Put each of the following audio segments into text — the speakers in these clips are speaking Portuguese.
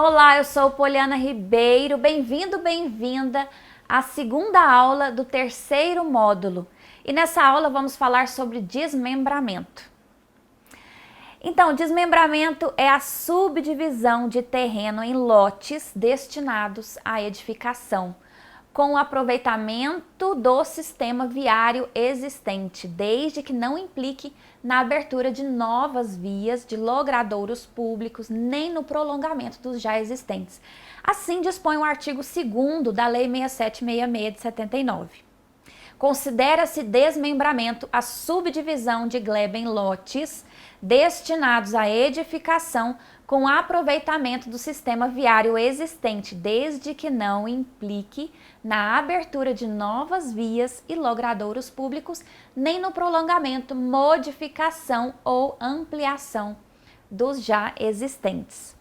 Olá, eu sou Poliana Ribeiro, bem-vindo, bem-vinda à segunda aula do terceiro módulo. E nessa aula vamos falar sobre desmembramento. Então, desmembramento é a subdivisão de terreno em lotes destinados à edificação, com o aproveitamento do sistema viário existente, desde que não implique na abertura de novas vias de logradouros públicos, nem no prolongamento dos já existentes. Assim dispõe o artigo 2º da Lei 6766 de 79. Considera-se desmembramento a subdivisão de gleba em lotes destinados à edificação com aproveitamento do sistema viário existente, desde que não implique na abertura de novas vias e logradouros públicos, nem no prolongamento, modificação ou ampliação dos já existentes.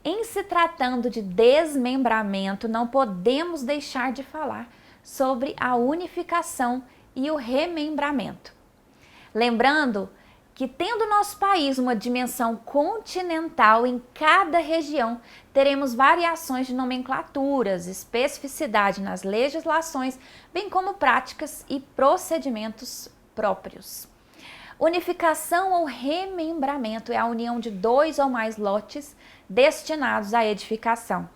Em se tratando de desmembramento, não podemos deixar de falar sobre a unificação e o remembramento. Lembrando que, tendo nosso país uma dimensão continental, em cada região teremos variações de nomenclaturas, especificidade nas legislações, bem como práticas e procedimentos próprios. Unificação ou remembramento é a união de dois ou mais lotes destinados à edificação.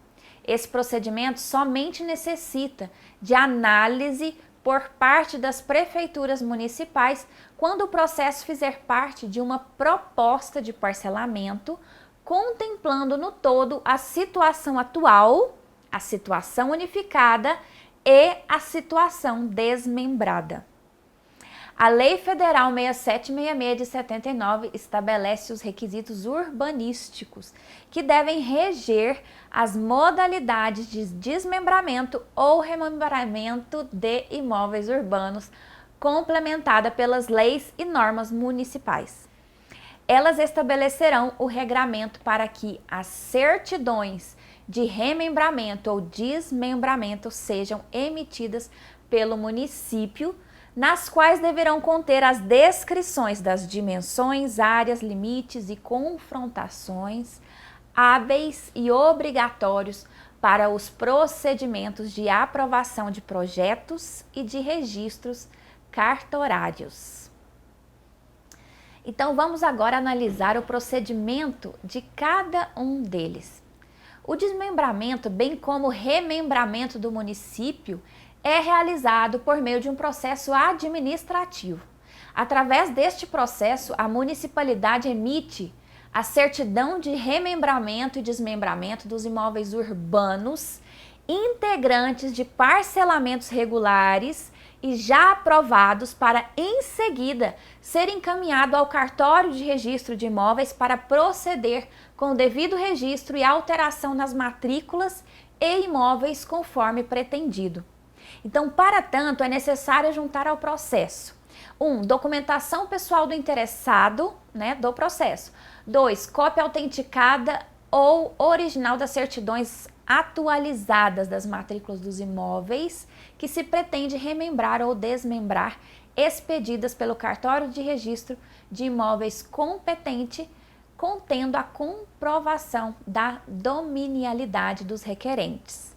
Esse procedimento somente necessita de análise por parte das prefeituras municipais quando o processo fizer parte de uma proposta de parcelamento, contemplando no todo a situação atual, a situação unificada e a situação desmembrada. A Lei Federal 6766 de 79 estabelece os requisitos urbanísticos que devem reger as modalidades de desmembramento ou remembramento de imóveis urbanos, complementada pelas leis e normas municipais. Elas estabelecerão o regramento para que as certidões de remembramento ou desmembramento sejam emitidas pelo município, nas quais deverão conter as descrições das dimensões, áreas, limites e confrontações hábeis e obrigatórios para os procedimentos de aprovação de projetos e de registros cartorários. Então vamos agora analisar o procedimento de cada um deles. O desmembramento, bem como o remembramento do município, é realizado por meio de um processo administrativo. Através deste processo, a municipalidade emite a certidão de remembramento e desmembramento dos imóveis urbanos, integrantes de parcelamentos regulares e já aprovados, para em seguida ser encaminhado ao cartório de registro de imóveis para proceder com o devido registro e alteração nas matrículas e imóveis conforme pretendido. Então, para tanto, é necessário juntar ao processo: 1. Documentação pessoal do interessado, do processo. 2. Cópia autenticada ou original das certidões atualizadas das matrículas dos imóveis que se pretende remembrar ou desmembrar, expedidas pelo cartório de registro de imóveis competente, contendo a comprovação da dominialidade dos requerentes.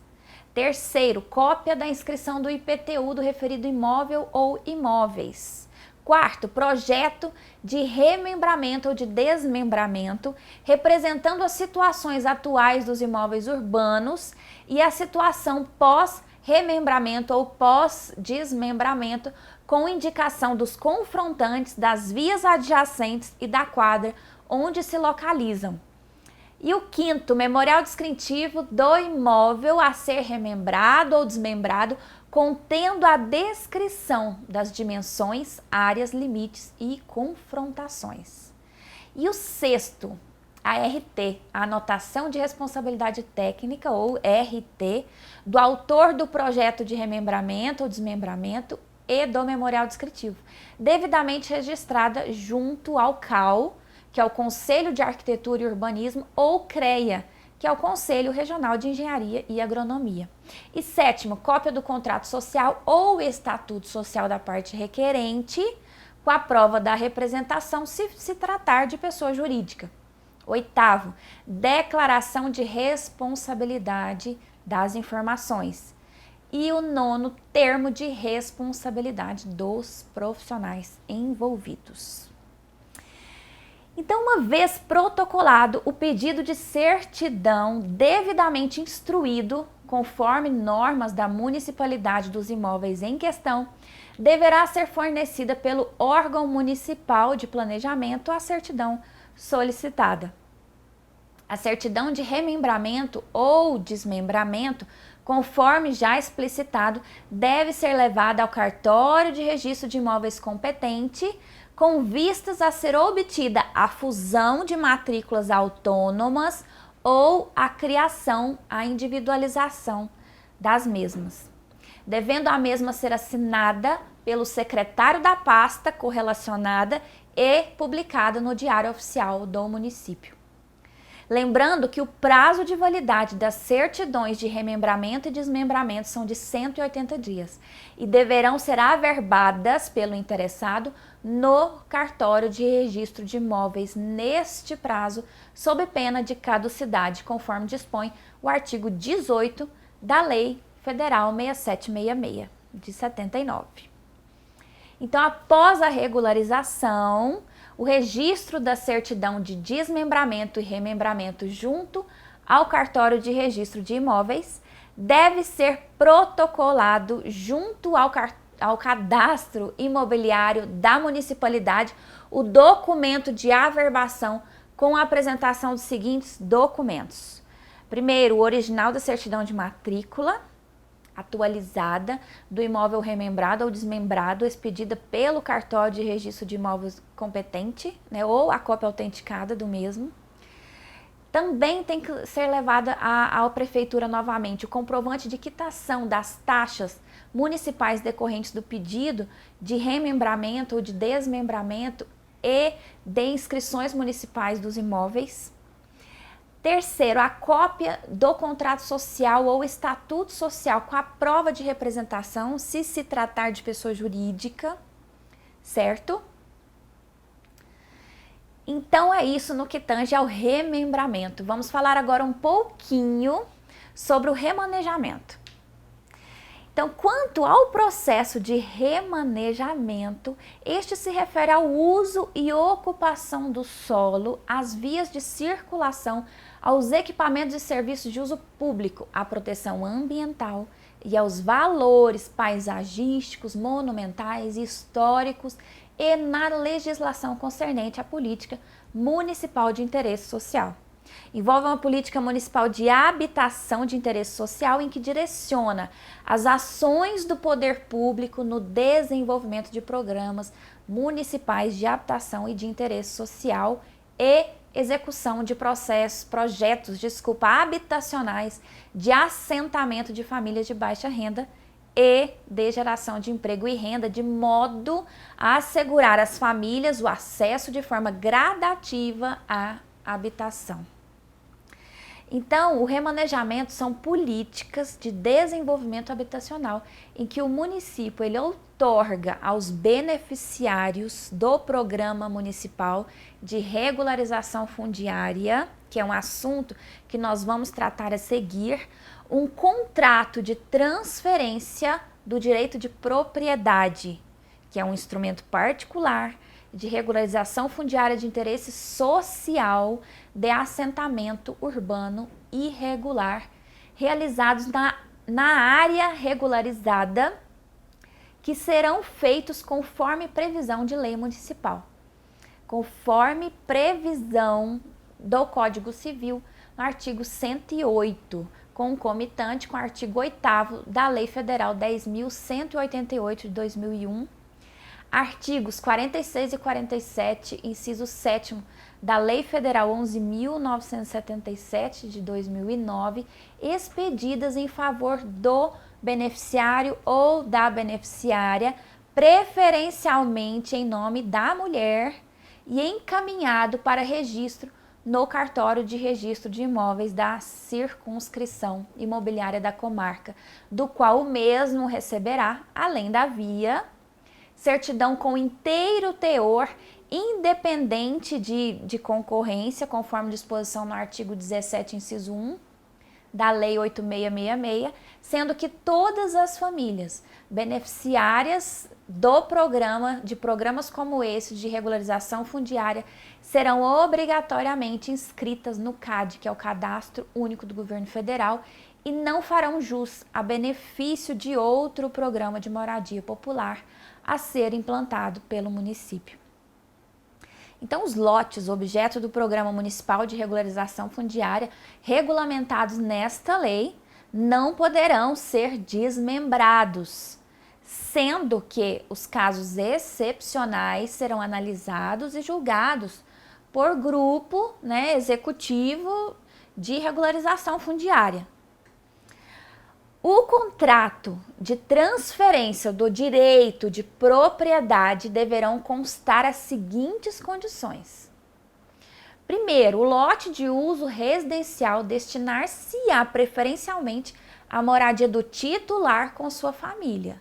3. Cópia da inscrição do IPTU do referido imóvel ou imóveis. 4. Projeto de remembramento ou de desmembramento, representando as situações atuais dos imóveis urbanos e a situação pós-remembramento ou pós-desmembramento, com indicação dos confrontantes, das vias adjacentes e da quadra onde se localizam. E o 5º, memorial descritivo do imóvel a ser remembrado ou desmembrado, contendo a descrição das dimensões, áreas, limites e confrontações. E o 6º, a RT, a anotação de responsabilidade técnica, ou RT, do autor do projeto de remembramento ou desmembramento e do memorial descritivo, devidamente registrada junto ao CAU, que é o Conselho de Arquitetura e Urbanismo, ou CREA, que é o Conselho Regional de Engenharia e Agronomia. E 7º, cópia do contrato social ou estatuto social da parte requerente, com a prova da representação, se tratar de pessoa jurídica. Oitavo, declaração de responsabilidade das informações. E o nono, termo de responsabilidade dos profissionais envolvidos. Então, uma vez protocolado o pedido de certidão devidamente instruído, conforme normas da municipalidade dos imóveis em questão, deverá ser fornecida pelo órgão municipal de planejamento a certidão solicitada. A certidão de remembramento ou desmembramento, conforme já explicitado, deve ser levada ao cartório de registro de imóveis competente, com vistas a ser obtida a fusão de matrículas autônomas ou a criação, a individualização das mesmas, devendo a mesma ser assinada pelo secretário da pasta correlacionada e publicada no Diário Oficial do município. Lembrando que o prazo de validade das certidões de remembramento e desmembramento são de 180 dias e deverão ser averbadas pelo interessado no cartório de registro de imóveis neste prazo, sob pena de caducidade, conforme dispõe o artigo 18 da Lei Federal 6766, de 79. Então, após a regularização, o registro da certidão de desmembramento e remembramento junto ao cartório de registro de imóveis deve ser protocolado junto ao cadastro imobiliário da municipalidade o documento de averbação com a apresentação dos seguintes documentos. Primeiro, o original da certidão de matrícula atualizada do imóvel remembrado ou desmembrado, expedida pelo cartório de registro de imóveis competente, né, ou a cópia autenticada do mesmo. Também tem que ser levada à prefeitura novamente o comprovante de quitação das taxas municipais decorrentes do pedido de remembramento ou de desmembramento e de inscrições municipais dos imóveis. Terceiro, a cópia do contrato social ou estatuto social com a prova de representação, se tratar de pessoa jurídica, certo? Então é isso no que tange ao remembramento. Vamos falar agora um pouquinho sobre o remanejamento. Então, quanto ao processo de remanejamento, este se refere ao uso e ocupação do solo, às vias de circulação, aos equipamentos e serviços de uso público, à proteção ambiental e aos valores paisagísticos, monumentais e históricos e na legislação concernente à política municipal de interesse social. Envolve uma política municipal de habitação de interesse social em que direciona as ações do poder público no desenvolvimento de programas municipais de habitação e de interesse social e execução de projetos habitacionais de assentamento de famílias de baixa renda e de geração de emprego e renda, de modo a assegurar às famílias o acesso de forma gradativa à habitação. Então, o remanejamento são políticas de desenvolvimento habitacional em que o município ele outorga aos beneficiários do Programa Municipal de Regularização Fundiária, que é um assunto que nós vamos tratar a seguir, um contrato de transferência do direito de propriedade, que é um instrumento particular de regularização fundiária de interesse social de assentamento urbano irregular, realizados na área regularizada, que serão feitos conforme previsão de lei municipal, conforme previsão do Código Civil, no artigo 108, concomitante com o artigo 8º da Lei Federal 10.188 de 2001, artigos 46 e 47, inciso 7º da Lei Federal 11.977 de 2009, expedidas em favor do beneficiário ou da beneficiária, preferencialmente em nome da mulher, e encaminhado para registro no cartório de registro de imóveis da circunscrição imobiliária da comarca, do qual o mesmo receberá, além da via, certidão com inteiro teor independente de concorrência, conforme disposição no artigo 17, inciso 1 da Lei 8.666, sendo que todas as famílias beneficiárias do programa, de programas como esse de regularização fundiária, serão obrigatoriamente inscritas no CAD, que é o Cadastro Único do Governo Federal, e não farão jus a benefício de outro programa de moradia popular a ser implantado pelo município. Então, os lotes objeto do Programa Municipal de Regularização Fundiária, regulamentados nesta lei, não poderão ser desmembrados, sendo que os casos excepcionais serão analisados e julgados por grupo, executivo de regularização fundiária. O contrato de transferência do direito de propriedade deverão constar as seguintes condições. Primeiro, o lote de uso residencial destinar-se-á preferencialmente à moradia do titular com sua família.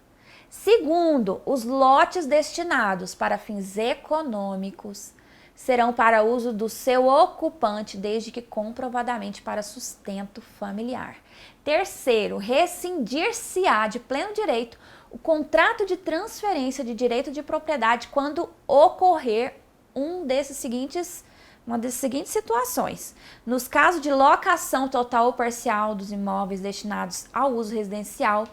Segundo, os lotes destinados para fins econômicos serão para uso do seu ocupante, desde que comprovadamente para sustento familiar. Terceiro, rescindir-se-á de pleno direito o contrato de transferência de direito de propriedade quando ocorrer uma dessas seguintes situações. Nos casos de locação total ou parcial dos imóveis destinados ao uso residencial,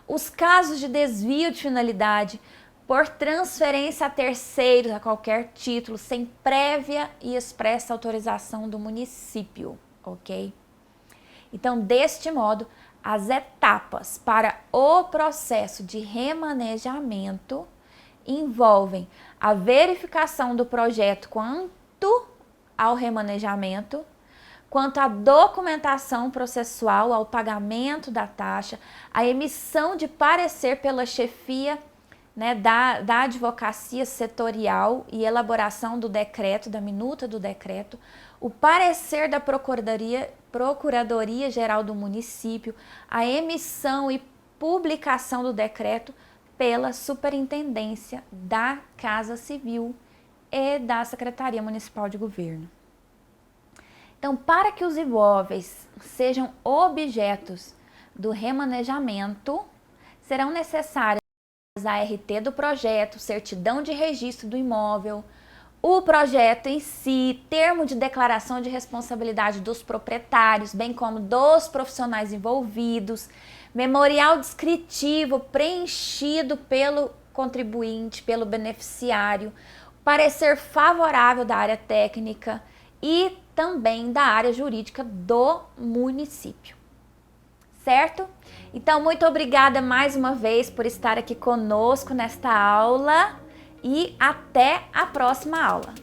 os casos de desvio de finalidade, por transferência a terceiros a qualquer título, sem prévia e expressa autorização do município, ok? Então, deste modo, as etapas para o processo de remanejamento envolvem a verificação do projeto quanto ao remanejamento, quanto à documentação processual, ao pagamento da taxa, a emissão de parecer pela chefia da advocacia setorial e elaboração do decreto, da minuta do decreto, o parecer da Procuradoria-Geral do município, a emissão e publicação do decreto pela Superintendência da Casa Civil e da Secretaria Municipal de Governo. Então, para que os imóveis sejam objetos do remanejamento, serão necessárias a RT do projeto, certidão de registro do imóvel, o projeto em si, termo de declaração de responsabilidade dos proprietários, bem como dos profissionais envolvidos, memorial descritivo preenchido pelo contribuinte, pelo beneficiário, parecer favorável da área técnica e também da área jurídica do município. Certo? Então, muito obrigada mais uma vez por estar aqui conosco nesta aula e até a próxima aula.